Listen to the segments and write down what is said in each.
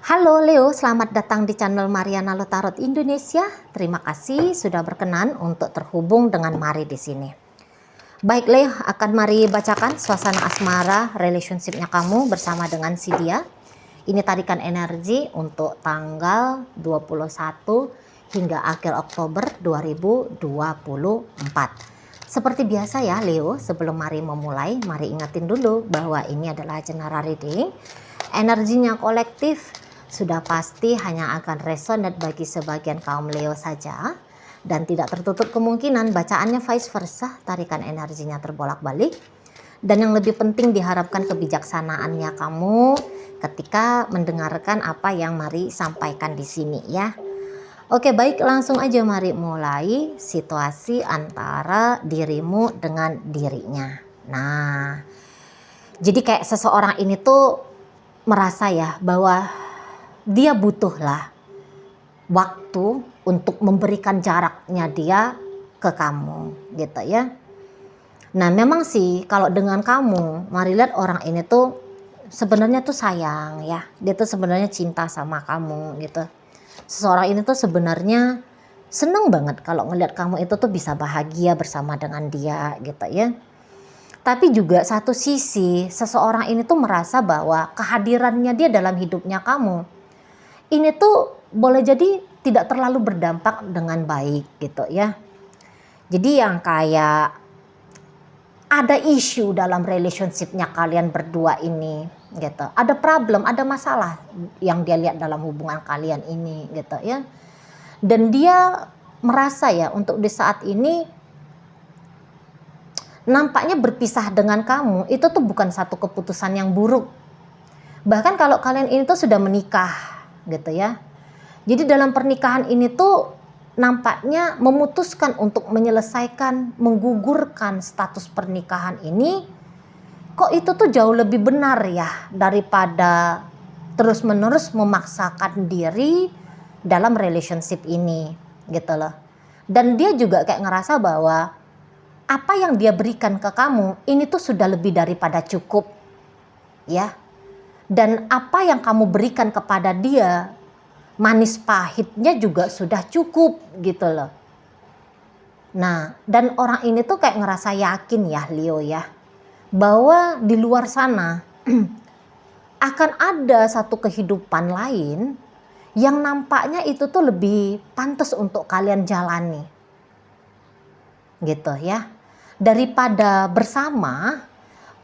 Halo Leo, selamat datang di channel Mariana Lotarot Indonesia. Terima kasih sudah berkenan untuk terhubung dengan Mari di sini. Baik Leo, akan Mari bacakan suasana asmara relationship-nya kamu bersama dengan si dia. Ini tarikan energi untuk tanggal 21 hingga akhir Oktober 2024. Seperti biasa ya Leo, sebelum Mari memulai, Mari ingatin dulu bahwa ini adalah general reading. Energinya kolektif, sudah pasti hanya akan resonate bagi sebagian kaum Leo saja, dan tidak tertutup kemungkinan bacaannya vice versa, tarikan energinya terbolak-balik. Dan yang lebih penting diharapkan kebijaksanaannya kamu ketika mendengarkan apa yang Mari sampaikan di sini ya. Oke, baik, langsung aja Mari mulai situasi antara dirimu dengan dirinya. Nah, jadi kayak seseorang ini tuh merasa ya bahwa dia butuhlah waktu untuk memberikan jaraknya dia ke kamu gitu ya. Nah memang sih kalau dengan kamu, Mari lihat orang ini tuh sebenarnya tuh sayang ya. Dia tuh sebenarnya cinta sama kamu gitu. Seseorang ini tuh sebenarnya seneng banget kalau ngelihat kamu itu tuh bisa bahagia bersama dengan dia gitu ya. Tapi juga satu sisi seseorang ini tuh merasa bahwa kehadirannya dia dalam hidupnya kamu ini tuh boleh jadi tidak terlalu berdampak dengan baik gitu ya. Jadi yang kayak ada isu dalam relationship-nya kalian berdua ini gitu. Ada problem, ada masalah yang dia lihat dalam hubungan kalian ini gitu ya. Dan dia merasa ya untuk di saat ini nampaknya berpisah dengan kamu itu tuh bukan satu keputusan yang buruk. Bahkan kalau kalian ini tuh sudah menikah gitu ya. Jadi dalam pernikahan ini tuh nampaknya memutuskan untuk menyelesaikan, menggugurkan status pernikahan ini. Kok itu tuh jauh lebih benar ya daripada terus-menerus memaksakan diri dalam relationship ini gitu loh. Dan dia juga kayak ngerasa bahwa apa yang dia berikan ke kamu ini tuh sudah lebih daripada cukup ya. Dan apa yang kamu berikan kepada dia, manis pahitnya juga sudah cukup gitu loh. Nah, dan orang ini tuh kayak ngerasa yakin ya Leo ya, bahwa di luar sana akan ada satu kehidupan lain yang nampaknya itu tuh lebih pantas untuk kalian jalani. Gitu ya. Daripada bersama,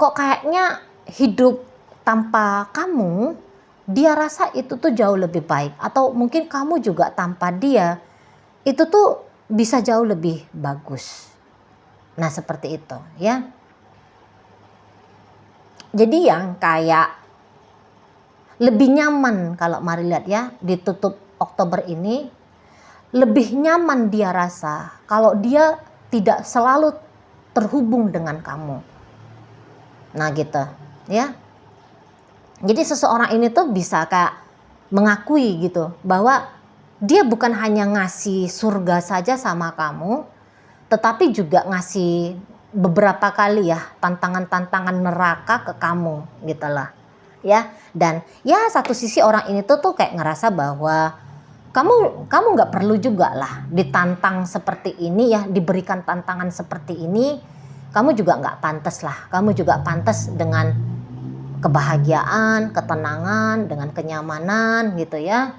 kok kayaknya hidup tanpa kamu, dia rasa itu tuh jauh lebih baik. Atau mungkin kamu juga tanpa dia, itu tuh bisa jauh lebih bagus. Nah seperti itu ya. Jadi yang kayak lebih nyaman kalau Mari lihat ya, ditutup Oktober ini, lebih nyaman dia rasa kalau dia tidak selalu terhubung dengan kamu. Nah gitu ya. Jadi seseorang ini tuh bisa kayak mengakui gitu bahwa dia bukan hanya ngasih surga saja sama kamu, tetapi juga ngasih beberapa kali ya tantangan-tantangan neraka ke kamu gitu lah ya. Dan ya satu sisi orang ini tuh kayak ngerasa bahwa kamu nggak perlu juga lah ditantang seperti ini ya, diberikan tantangan seperti ini. Kamu juga nggak pantas lah, kamu juga pantas dengan kebahagiaan, ketenangan, dengan kenyamanan gitu ya.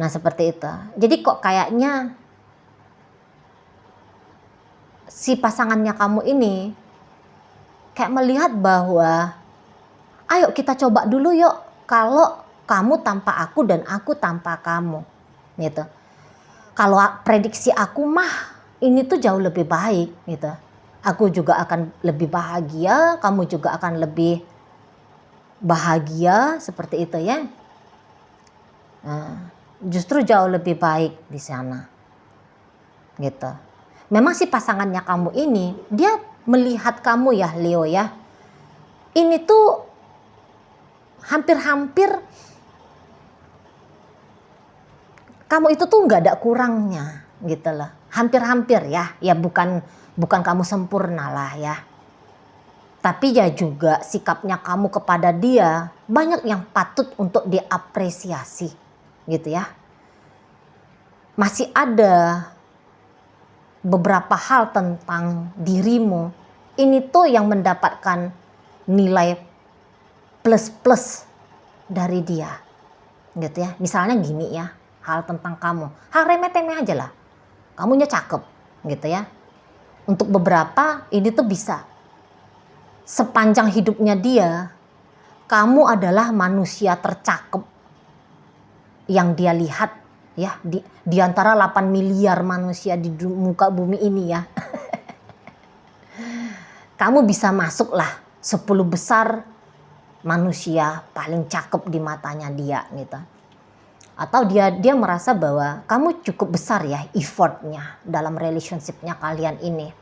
Nah seperti itu. Jadi kok kayaknya si pasangannya kamu ini kayak melihat bahwa ayo kita coba dulu yuk kalau kamu tanpa aku dan aku tanpa kamu gitu. Kalau prediksi aku mah ini tuh jauh lebih baik gitu. Aku juga akan lebih bahagia, kamu juga akan lebih bahagia seperti itu ya. Nah, justru jauh lebih baik di sana. Gitu. Memang si pasangannya kamu ini dia melihat kamu ya Leo ya. Ini tuh hampir-hampir kamu itu tuh nggak ada kurangnya gitu loh. Hampir-hampir ya. Ya bukan kamu sempurna lah ya. Tapi ya juga sikapnya kamu kepada dia banyak yang patut untuk diapresiasi gitu ya. Masih ada beberapa hal tentang dirimu ini tuh yang mendapatkan nilai plus dari dia gitu ya. Misalnya gini ya, hal tentang kamu, hal remeh-temeh aja lah, kamunya cakep gitu ya. Untuk beberapa ini tuh bisa sepanjang hidupnya dia, kamu adalah manusia tercakep yang dia lihat ya, di antara 8 miliar manusia di muka bumi ini ya. Kamu bisa masuklah 10 besar manusia paling cakep di matanya dia gitu. Atau dia merasa bahwa kamu cukup besar ya effortnya dalam relationshipnya kalian ini.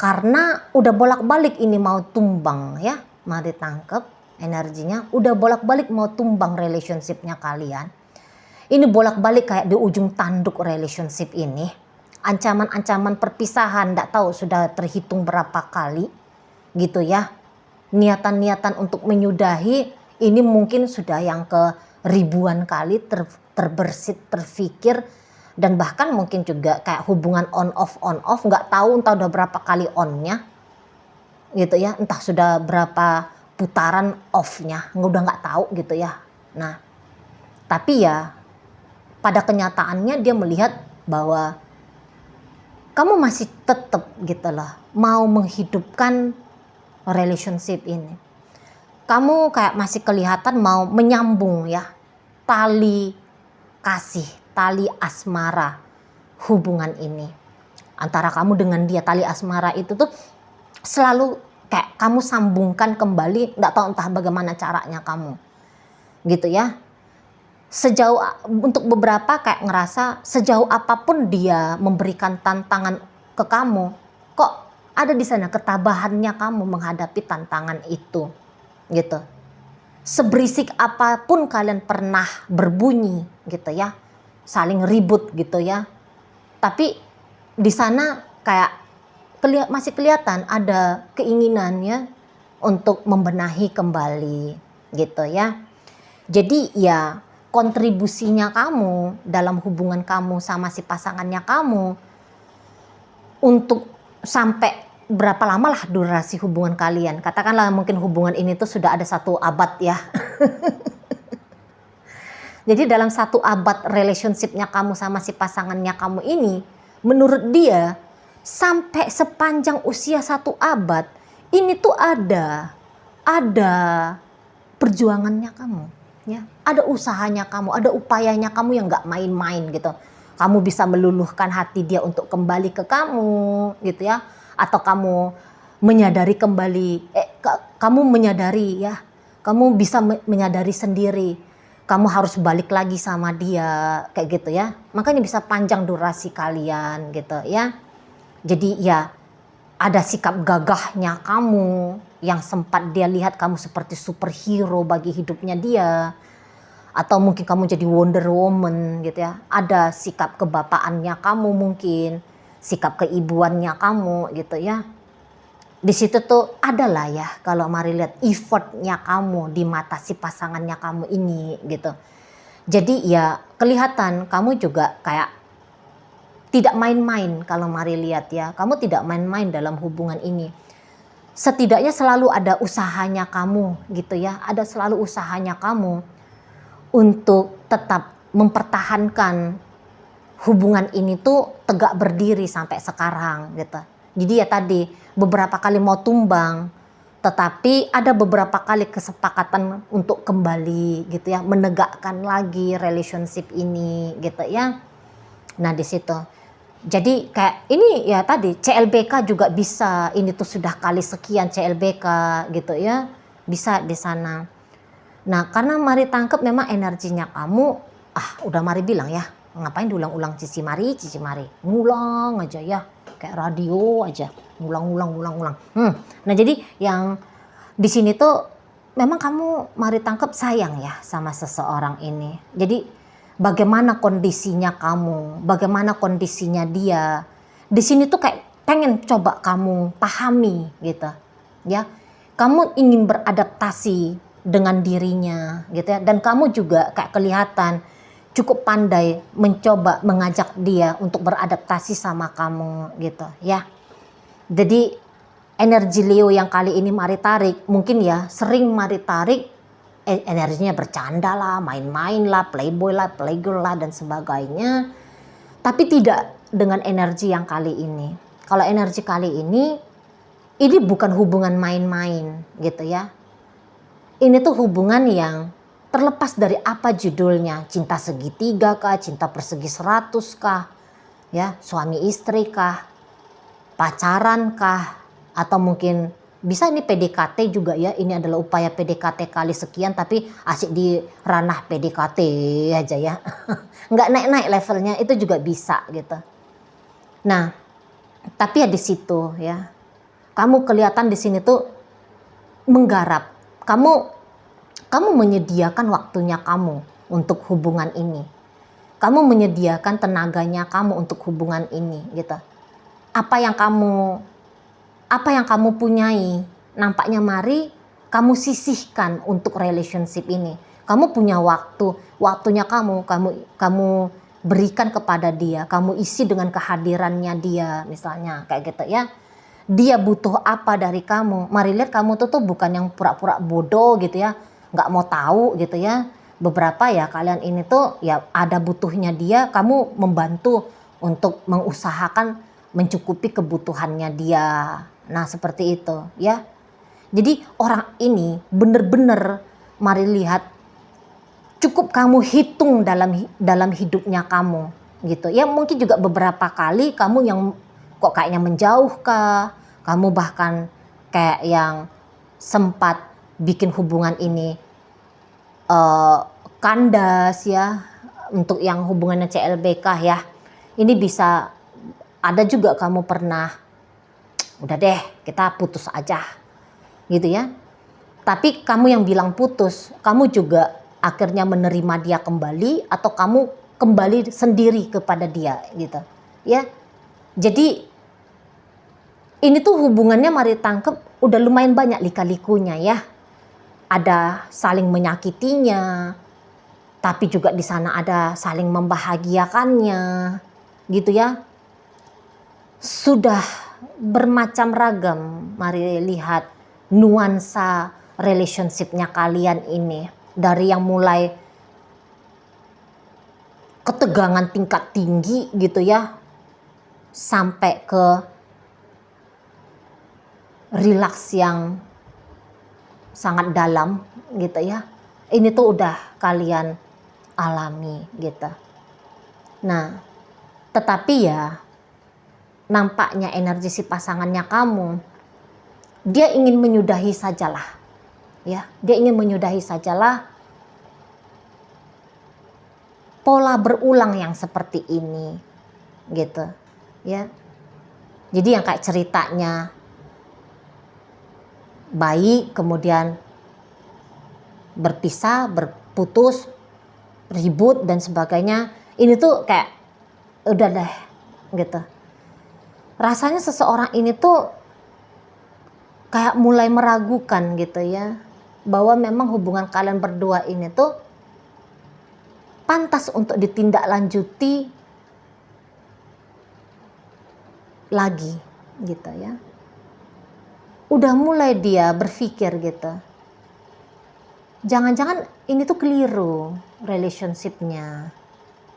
Karena udah bolak-balik ini mau tumbang ya, mari tangkep energinya, udah bolak-balik mau tumbang relationshipnya kalian. Ini bolak-balik kayak di ujung tanduk relationship ini. Ancaman-ancaman perpisahan nggak tahu sudah terhitung berapa kali gitu ya. Niatan-niatan untuk menyudahi ini mungkin sudah yang ke ribuan kali terbersit, terfikir. Dan bahkan mungkin juga kayak hubungan on off nggak tahu entah udah berapa kali onnya gitu ya. Entah sudah berapa putaran off-nya, udah nggak tahu gitu ya. Nah tapi ya pada kenyataannya dia melihat bahwa kamu masih tetap gitu loh mau menghidupkan relationship ini. Kamu kayak masih kelihatan mau menyambung ya tali kasih, tali asmara hubungan ini. Antara kamu dengan dia, tali asmara itu tuh selalu kayak kamu sambungkan kembali, nggak tahu entah bagaimana caranya kamu gitu ya. Sejauh untuk beberapa kayak ngerasa sejauh apapun dia memberikan tantangan ke kamu, kok ada di sana ketabahannya kamu menghadapi tantangan itu gitu. Seberisik apapun kalian pernah berbunyi gitu ya, saling ribut gitu ya, tapi di sana kayak masih kelihatan ada keinginannya untuk membenahi kembali gitu ya. Jadi ya kontribusinya kamu dalam hubungan kamu sama si pasangannya kamu untuk sampai berapa lama lah durasi hubungan kalian. Katakanlah mungkin hubungan ini tuh sudah ada 1 abad ya. Jadi dalam 1 abad relationshipnya kamu sama si pasangannya kamu ini, menurut dia sampai sepanjang usia 1 abad ini tuh ada perjuangannya kamu. Ya, ada usahanya kamu, ada upayanya kamu yang nggak main-main gitu. Kamu bisa meluluhkan hati dia untuk kembali ke kamu gitu ya, atau kamu menyadari kembali, kamu menyadari ya, kamu bisa menyadari sendiri, kamu harus balik lagi sama dia kayak gitu ya. Makanya bisa panjang durasi kalian gitu ya. Jadi ya ada sikap gagahnya kamu yang sempat dia lihat kamu seperti superhero bagi hidupnya dia, atau mungkin kamu jadi Wonder Woman gitu ya. Ada sikap kebapaannya kamu mungkin, sikap keibuannya kamu gitu ya. Di situ tuh adalah ya kalau mari lihat effortnya kamu di mata si pasangannya kamu ini gitu. Jadi ya kelihatan kamu juga kayak tidak main-main kalau mari lihat ya. Kamu tidak main-main dalam hubungan ini. Setidaknya selalu ada usahanya kamu gitu ya. Ada selalu usahanya kamu untuk tetap mempertahankan hubungan ini tuh tegak berdiri sampai sekarang gitu. Jadi ya tadi beberapa kali mau tumbang, tetapi ada beberapa kali kesepakatan untuk kembali gitu ya, menegakkan lagi relationship ini gitu ya. Nah di situ. Jadi kayak ini ya tadi CLBK juga bisa, ini tuh sudah kali sekian CLBK gitu ya, bisa di sana. Nah karena mari tangkep memang energinya kamu, udah mari bilang ya, ngapain diulang-ulang Cici Mari, ngulang aja ya, kayak radio aja, ngulang. Nah jadi yang di sini tuh memang kamu mari tangkep sayang ya sama seseorang ini. Jadi bagaimana kondisinya kamu, bagaimana kondisinya dia. Di sini tuh kayak pengen coba kamu pahami gitu. Ya. Kamu ingin beradaptasi dengan dirinya gitu ya. Dan kamu juga kayak kelihatan cukup pandai mencoba mengajak dia untuk beradaptasi sama kamu gitu ya. Jadi energi Leo yang kali ini mari tarik, mungkin ya sering mari tarik energinya bercanda lah, main-main lah, playboy lah, playgirl lah dan sebagainya. Tapi tidak dengan energi yang kali ini. Kalau energi kali ini bukan hubungan main-main gitu ya. Ini tuh hubungan yang terlepas dari apa judulnya, cinta segitiga kah, cinta persegi 100 kah, ya, suami istri kah, pacaran kah, atau mungkin bisa ini PDKT juga ya. Ini adalah upaya PDKT kali sekian tapi asik di ranah PDKT aja ya. Nggak naik-naik levelnya, itu juga bisa gitu. Nah, tapi ya di situ ya. Kamu kelihatan di sini tuh menggarap. Kamu menyediakan waktunya kamu untuk hubungan ini. Kamu menyediakan tenaganya kamu untuk hubungan ini gitu. Apa yang kamu punyai, nampaknya mari kamu sisihkan untuk relationship ini. Kamu punya waktunya kamu berikan kepada dia, kamu isi dengan kehadirannya dia misalnya kayak gitu ya. Dia butuh apa dari kamu? Mari lihat kamu tuh bukan yang pura-pura bodoh gitu ya, nggak mau tahu gitu ya. Beberapa ya kalian ini tuh ya ada butuhnya dia, kamu membantu untuk mengusahakan mencukupi kebutuhannya dia. Nah seperti itu ya. Jadi orang ini bener-bener mari lihat cukup kamu hitung dalam hidupnya kamu gitu ya. Mungkin juga beberapa kali kamu yang kok kayaknya menjauh kah, kamu bahkan kayak yang sempat bikin hubungan ini kandas ya, untuk yang hubungannya CLBK ya. Ini bisa ada juga kamu pernah udah deh kita putus aja gitu ya. Tapi kamu yang bilang putus, kamu juga akhirnya menerima dia kembali atau kamu kembali sendiri kepada dia gitu ya. Jadi ini tuh hubungannya mari tangkep udah lumayan banyak lika-likunya ya. Ada saling menyakitinya, tapi juga di sana ada saling membahagiakannya gitu ya. Sudah bermacam ragam mari lihat nuansa relationship-nya kalian ini. Dari yang mulai ketegangan tingkat tinggi gitu ya, sampai ke rileks yang sangat dalam gitu ya. Ini tuh udah kalian alami gitu. Nah, tetapi ya nampaknya energi si pasangannya kamu, dia ingin menyudahi sajalah. Ya, dia ingin menyudahi sajalah pola berulang yang seperti ini gitu ya. Jadi yang kayak ceritanya baik kemudian berpisah, berputus, ribut dan sebagainya, ini tuh kayak udah deh gitu. Rasanya seseorang ini tuh kayak mulai meragukan gitu ya, bahwa memang hubungan kalian berdua ini tuh pantas untuk ditindaklanjuti lagi gitu ya. Udah mulai dia berpikir gitu, jangan-jangan ini tuh keliru relationship-nya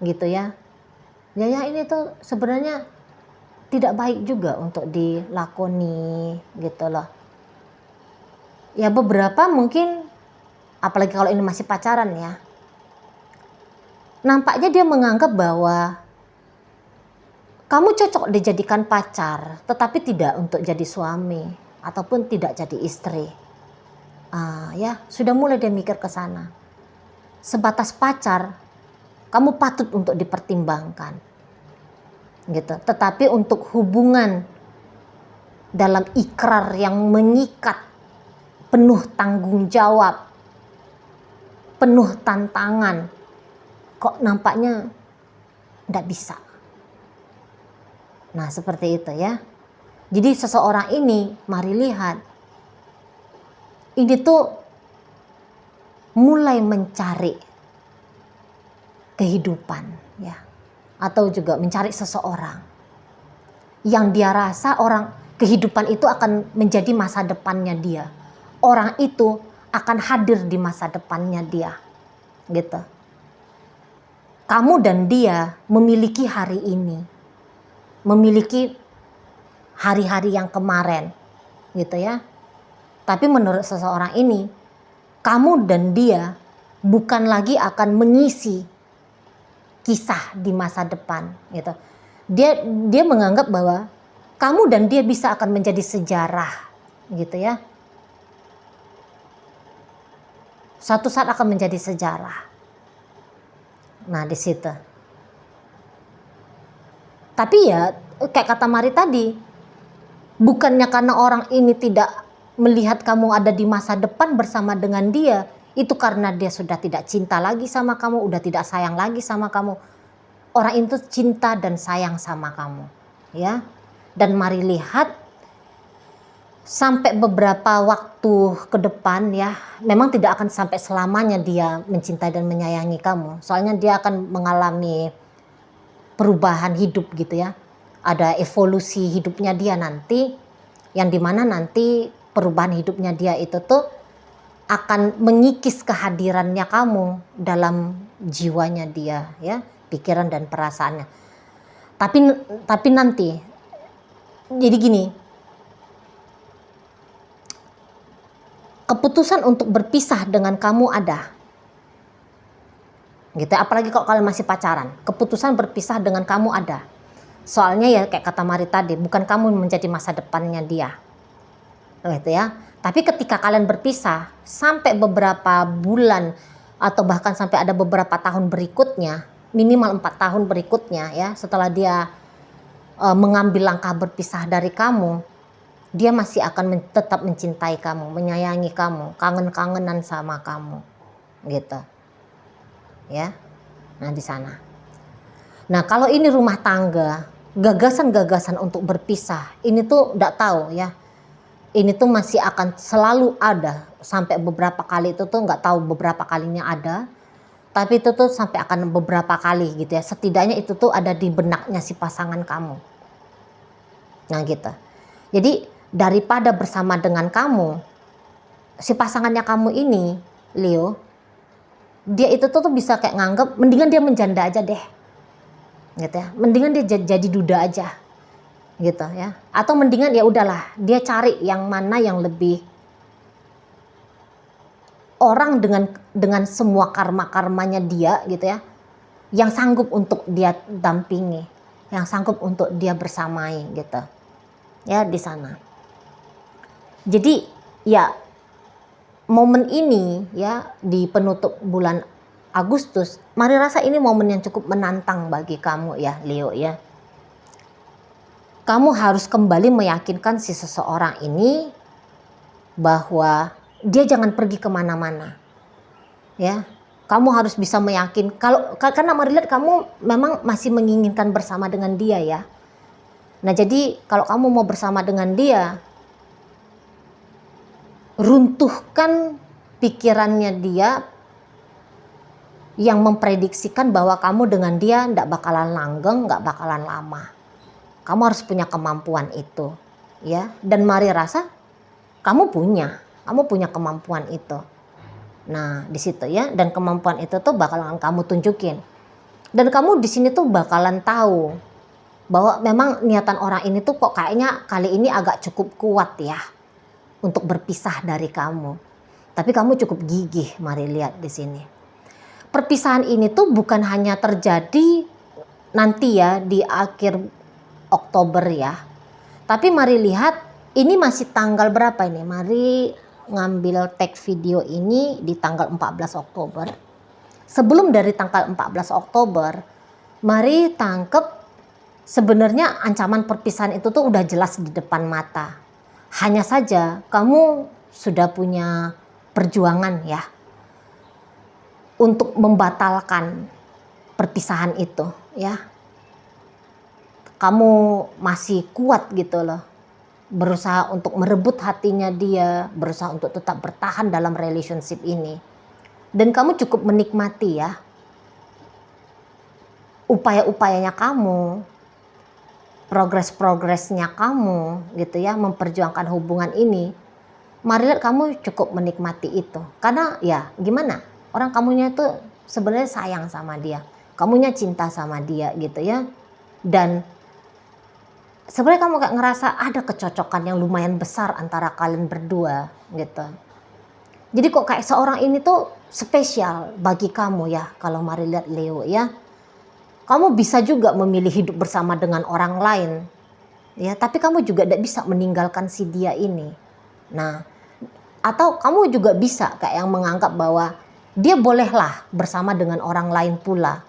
gitu ya. Ya ini tuh sebenarnya tidak baik juga untuk dilakoni gitu loh. Ya beberapa mungkin, apalagi kalau ini masih pacaran ya, nampaknya dia menganggap bahwa kamu cocok dijadikan pacar, tetapi tidak untuk jadi suami ataupun tidak jadi istri. Ya sudah mulai dia mikir ke sana. Sebatas pacar, kamu patut untuk dipertimbangkan, gitu. Tetapi untuk hubungan dalam ikrar yang mengikat, penuh tanggung jawab, penuh tantangan, kok nampaknya tidak bisa. Nah seperti itu ya. Jadi seseorang ini mari lihat, ini tuh mulai mencari kehidupan ya, atau juga mencari seseorang yang dia rasa kehidupan itu akan menjadi masa depannya dia. Orang itu akan hadir di masa depannya dia. Gitu. Kamu dan dia memiliki hari ini. Memiliki hari-hari yang kemarin. Gitu ya. Tapi menurut seseorang ini, kamu dan dia bukan lagi akan mengisi kisah di masa depan gitu. Dia menganggap bahwa kamu dan dia bisa akan menjadi sejarah gitu ya. Suatu saat akan menjadi sejarah. Nah, di situ. Tapi ya kayak kata Mari tadi, bukannya karena orang ini tidak melihat kamu ada di masa depan bersama dengan dia, itu karena dia sudah tidak cinta lagi sama kamu, udah tidak sayang lagi sama kamu. Orang itu cinta dan sayang sama kamu, ya. Dan Mari lihat sampai beberapa waktu ke depan ya, memang tidak akan sampai selamanya dia mencintai dan menyayangi kamu. Soalnya dia akan mengalami perubahan hidup gitu ya. Ada evolusi hidupnya dia nanti, yang dimana nanti perubahan hidupnya dia itu tuh akan mengikis kehadirannya kamu dalam jiwanya dia ya, pikiran dan perasaannya. Tapi nanti, jadi gini, keputusan untuk berpisah dengan kamu ada, gitu. Apalagi kalau kalian masih pacaran, keputusan berpisah dengan kamu ada. Soalnya ya kayak kata Mari tadi, bukan kamu menjadi masa depannya dia, gitu ya. Tapi ketika kalian berpisah, sampai beberapa bulan atau bahkan sampai ada beberapa tahun berikutnya, minimal 4 tahun berikutnya ya, setelah dia mengambil langkah berpisah dari kamu, dia masih akan tetap mencintai kamu, menyayangi kamu, kangen-kangenan sama kamu, gitu, ya. Nah di sana. Nah kalau ini rumah tangga, gagasan-gagasan untuk berpisah, ini tuh nggak tahu ya. Ini tuh masih akan selalu ada sampai beberapa kali, itu tuh nggak tahu beberapa kalinya ada, tapi itu tuh sampai akan beberapa kali gitu ya. Setidaknya itu tuh ada di benaknya si pasangan kamu. Nah gitu. Jadi daripada bersama dengan kamu, si pasangannya kamu ini, Leo, dia itu tuh bisa kayak nganggep mendingan dia menjanda aja deh, gitu ya. Mendingan dia jadi duda aja, gitu ya. Atau mendingan ya udahlah, dia cari yang mana yang lebih orang dengan semua karma-karmanya dia, gitu ya, yang sanggup untuk dia dampingi, yang sanggup untuk dia bersamai, gitu ya, di sana. Jadi ya momen ini ya di penutup bulan Agustus, Mari rasa ini momen yang cukup menantang bagi kamu ya Leo ya. Kamu harus kembali meyakinkan si seseorang ini bahwa dia jangan pergi kemana-mana ya. Kamu harus bisa meyakinkan, karena Mari lihat kamu memang masih menginginkan bersama dengan dia ya. Nah jadi kalau kamu mau bersama dengan dia, runtuhkan pikirannya dia yang memprediksikan bahwa kamu dengan dia tidak bakalan langgeng, nggak bakalan lama. Kamu harus punya kemampuan itu, ya. Dan Mari rasa kamu punya kemampuan itu. Nah di situ ya, dan kemampuan itu tuh bakalan kamu tunjukin. Dan kamu di sini tuh bakalan tahu bahwa memang niatan orang ini tuh kok kayaknya kali ini agak cukup kuat ya untuk berpisah dari kamu. Tapi kamu cukup gigih, Mari lihat di sini. Perpisahan ini tuh bukan hanya terjadi nanti ya di akhir Oktober ya. Tapi Mari lihat ini masih tanggal berapa ini? Mari ngambil tag video ini di tanggal 14 Oktober. Sebelum dari tanggal 14 Oktober, Mari tangkep sebenarnya ancaman perpisahan itu tuh udah jelas di depan mata. Hanya saja kamu sudah punya perjuangan ya untuk membatalkan perpisahan itu ya. Kamu masih kuat gitu loh, berusaha untuk merebut hatinya dia, berusaha untuk tetap bertahan dalam relationship ini. Dan kamu cukup menikmati ya upaya-upayanya kamu, progres-progresnya kamu gitu ya, memperjuangkan hubungan ini. Mari lihat, kamu cukup menikmati itu. Karena ya gimana, orang kamunya itu sebenarnya sayang sama dia, kamunya cinta sama dia gitu ya. Dan sebenarnya kamu kayak ngerasa ada kecocokan yang lumayan besar antara kalian berdua gitu. Jadi kok kayak seorang ini tuh spesial bagi kamu ya, kalau mari lihat Leo ya. Kamu bisa juga memilih hidup bersama dengan orang lain, ya. Tapi kamu juga tidak bisa meninggalkan si dia ini. Nah, atau kamu juga bisa kayak yang menganggap bahwa dia bolehlah bersama dengan orang lain pula.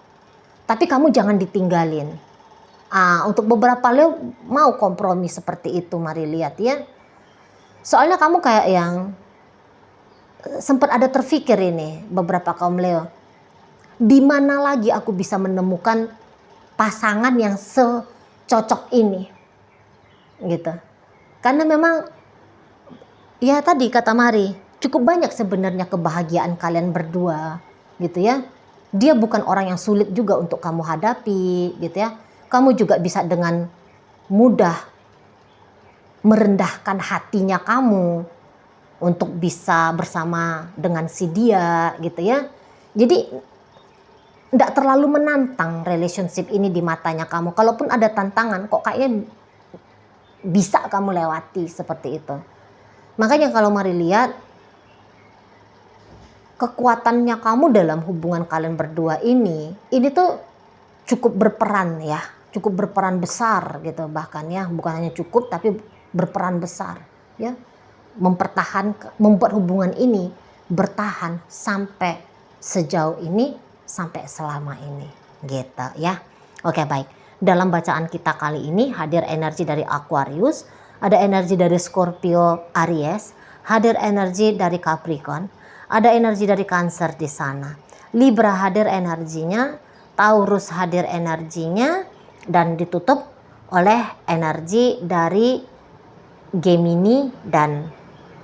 Tapi kamu jangan ditinggalin. Untuk beberapa Leo mau kompromi seperti itu, mari lihat ya. Soalnya kamu kayak yang sempat ada terfikir ini, beberapa kaum Leo. Di mana lagi aku bisa menemukan pasangan yang secocok ini gitu. Karena memang ya tadi kata Mari, cukup banyak sebenarnya kebahagiaan kalian berdua gitu ya. Dia bukan orang yang sulit juga untuk kamu hadapi gitu ya. Kamu juga bisa dengan mudah merendahkan hatinya kamu untuk bisa bersama dengan si dia gitu ya. Jadi tidak terlalu menantang relationship ini di matanya kamu. Kalaupun ada tantangan, kok kayaknya bisa kamu lewati seperti itu. Makanya kalau mari lihat, kekuatannya kamu dalam hubungan kalian berdua ini tuh cukup berperan ya, cukup berperan besar gitu bahkan ya, bukan hanya cukup tapi berperan besar ya, membuat hubungan ini bertahan sampai sejauh ini, sampai selama ini gitu ya. Oke, baik. Dalam bacaan kita kali ini hadir energi dari Aquarius, ada energi dari Scorpio Aries, hadir energi dari Capricorn, ada energi dari Cancer di sana. Libra hadir energinya, Taurus hadir energinya, dan ditutup oleh energi dari Gemini dan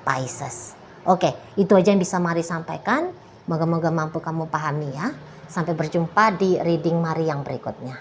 Pisces. Oke, itu aja yang bisa Mari sampaikan. Moga-moga mampu kamu pahami ya. Sampai berjumpa di reading Mari yang berikutnya.